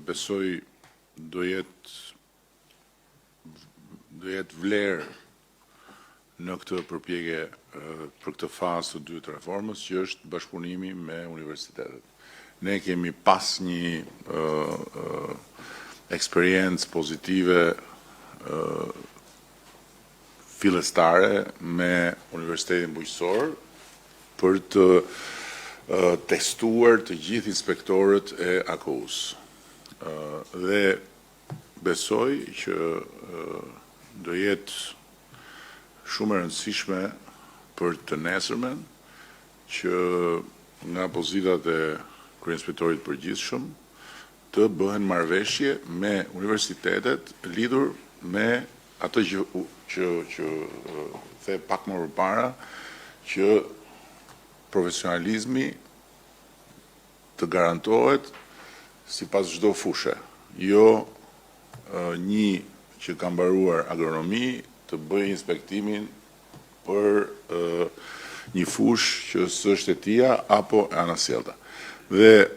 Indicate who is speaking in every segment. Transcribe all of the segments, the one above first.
Speaker 1: besoj do jetë vlerë në këtë përpjekje për këtë fazë të dytë të reformës, që është bashkëpunimi me universitetet. Ne kemi pas një eksperiencë pozitive fillestare me Universitetin Bujqësor për të testuar të gjithë inspektorët e AKU-s. Dhe besoj që do jetë shumë e rëndësishme për të nesërmen që nga pozitat e kryeinspektorit përgjithshëm të bëhen marrëveshje me universitetet lidhur me atë që the pak më përpara, që profesionalizmi të garantohet sipas çdo fushë, jo një që ka mbaruar agronomi të bëjë inspektimin për një fushë që s'është e tija apo e anasjellta. Dhe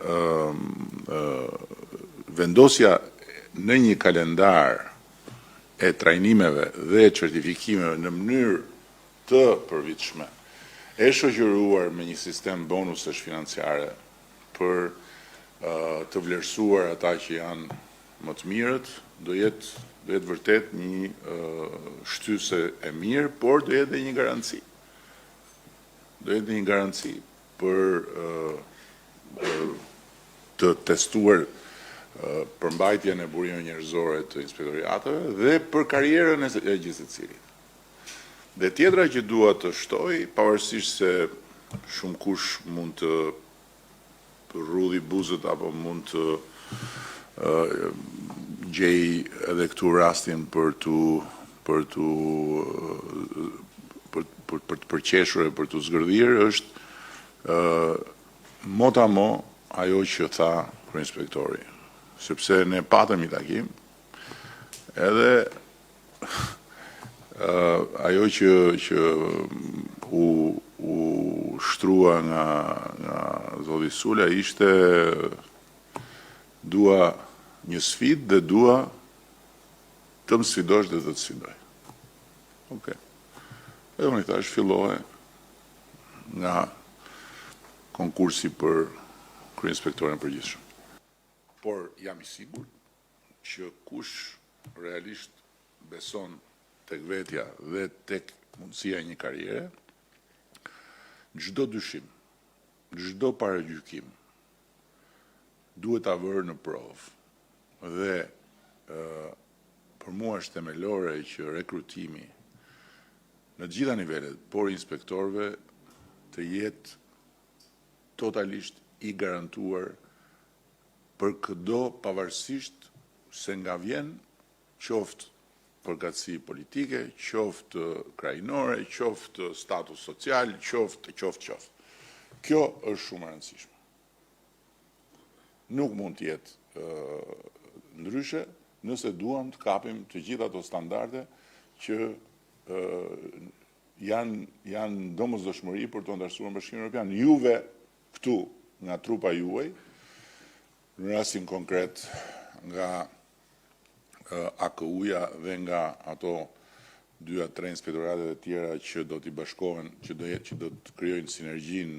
Speaker 1: vendosja në një kalendar e trajnimeve dhe certifikimeve në mënyrë të përvitshme, e shoqëruar me një sistem bonusesh financiare për të vlerësuar ata që janë më të mirët, do jetë vërtet një shtyse e mirë, por do jetë dhe një garanci. Do jetë një garanci për të testuar përmbajtjen e burimeve njerëzore të inspektoriateve dhe për karrierën e gjithë secilit. Dhe tjetra që dua të shtoj, pavarësisht se shumë kush mund të rrudhi buzët apo mund të gjej edhe këtu rastin për të përqeshur e për të zgërdhir, është motamo ajo që tha kryeinspektori, sepse ne patëm i takim, edhe ajo që u shtrua nga zoti Sula ishte dua një sfidë dhe dua të më sfidosh dhe të të sfidoj. Okej. Edhe unë i thash fillohe nga konkursi për kryeinspektorin përgjithshëm. Por jam i sigurt që kush realisht beson tek vetja dhe tek mundësia e një karriere, çdo dyshim, çdo paragjykim duhet ta vërë në provë. Dhe për mua është themelore që rekrutimi në të gjitha nivelet, por inspektorëve, të jetë totalisht i garantuar për çdo, pavarësisht se nga vjen, qoftë përgatësi politike, qoftë krajinore, qoftë status social, qoftë. Kjo është shumë e rëndësishme. Nuk mund të jetë ndryshe nëse duam të kapim të gjitha ato standarde që janë domosdoshmëri për të antarësuar në Bashkimin Evropian. Juve këtu nga trupa juaj, në rastin konkret nga AKU-ja dhe nga ato 2-3 inspektoratet e tjera që do t'i bashkohen, që do të krijojnë sinergjinë,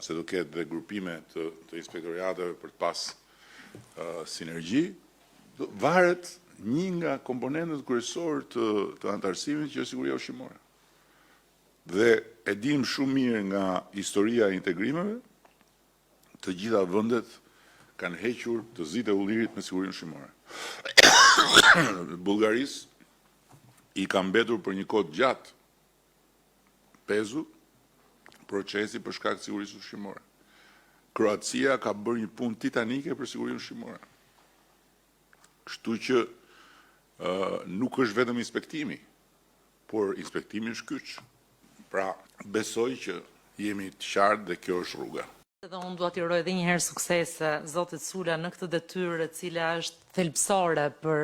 Speaker 1: se do ketë dhe grupime të inspektorateve për të pas sinergji, varet një nga komponentët kryesor të antarësimit që është siguria ushqimore. Dhe e dim shumë mirë nga historia e integrimeve, të gjitha vendet kanë hequr të zit e ullirit me sigurinë ushqimore. Bullgarisë i ka mbetur për një kohë gjatë pezu procesi për shkak të sigurisë ushqimore. Kroacia ka bërë një punë titanike për sigurinë ushqimore. Kështu që nuk është vetëm inspektimi, por inspektimi është kyç. Pra, besoj që jemi të qartë dhe kjo është rruga.
Speaker 2: Dhe unë dua t'ju uroj edhe një herë suksese zotit Sula në këtë detyrë e cila është thelbësore për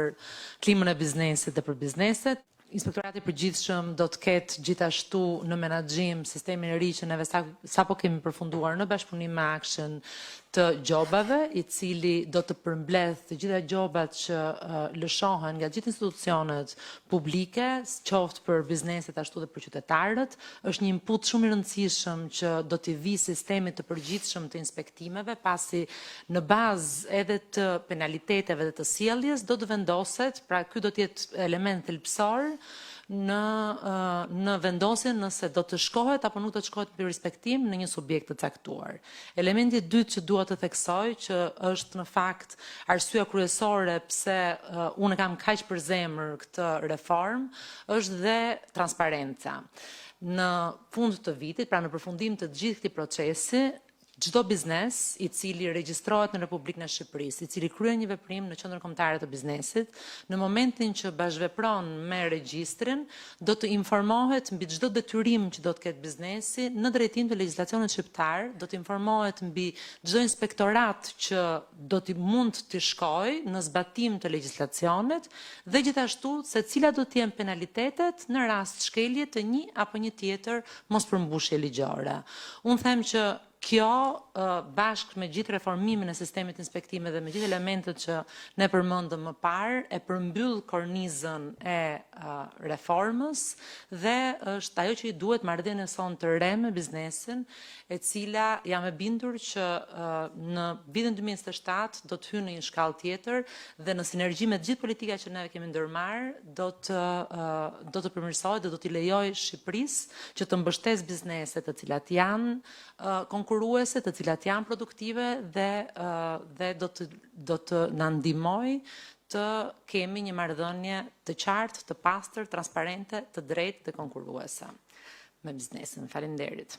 Speaker 2: klimën e biznesit dhe për bizneset. Inspektorati përgjithshëm do të ketë gjithashtu në menaxhim sistemin e ri që neve sapo kemi përfunduar në bashkëpunim me Action, të gjobave, i cili do të përmbledh të gjitha gjobat që lëshohen nga gjithë institucionet publike, qoftë për bizneset ashtu dhe për qytetarët. Është një input shumë i rëndësishëm që do t'i vi sistemit të përgjithshëm të inspektimeve, pasi në bazë edhe të penaliteteve dhe të sjelljes do të vendoset, pra ky do të jetë element thelbësor në vendosjen nëse do të shkohet apo nuk do të shkohet për respektim në një subjekt të caktuar. Elementi i dytë që dua të theksoj, që është në fakt arsyeja kryesore pse unë kam kaq për zemër këtë reformë, është dhe transparenca. Në fund të vitit, pra në përfundim të gjithë këtij procesi, çdo biznes i cili regjistrohet në Republikën e Shqipërisë, i cili kryen një veprim në qendrën kombëtare të biznesit, në momentin që bashkëvepron me regjistrin, do të informohet mbi çdo detyrim që do të ketë biznesi në drejtim të legjislacionit shqiptar, do të informohet mbi çdo inspektorat që do të mund të shkojë në zbatim të legjislacionit dhe gjithashtu se cilat do të jenë penalitetet në rast shkelje të një apo një tjetër mospërmbushje ligjore. Unë them që kjo, bashkë me gjithë reformimin e sistemit inspektime dhe me gjithë elementet që ne përmendëm më parë, e përmbyll kornizën e reformës dhe është ajo që i duhet marrëdhënie son të re me biznesin, e cila jam e bindur që në vitin 2027 do të hyjë në një shkallë tjetër dhe në sinergji me gjithë politikat që ne kemi ndërmarrë, do të përmirësohet dhe do t'i lejojë Shqipërisë që të mbështesë biznese të cilat janë konkurruese, të cilat janë produktive dhe do të na ndihmojë të kemi një marrëdhënie të qartë, të pastër, transparente, të drejtë dhe konkurruese me biznesin. Faleminderit.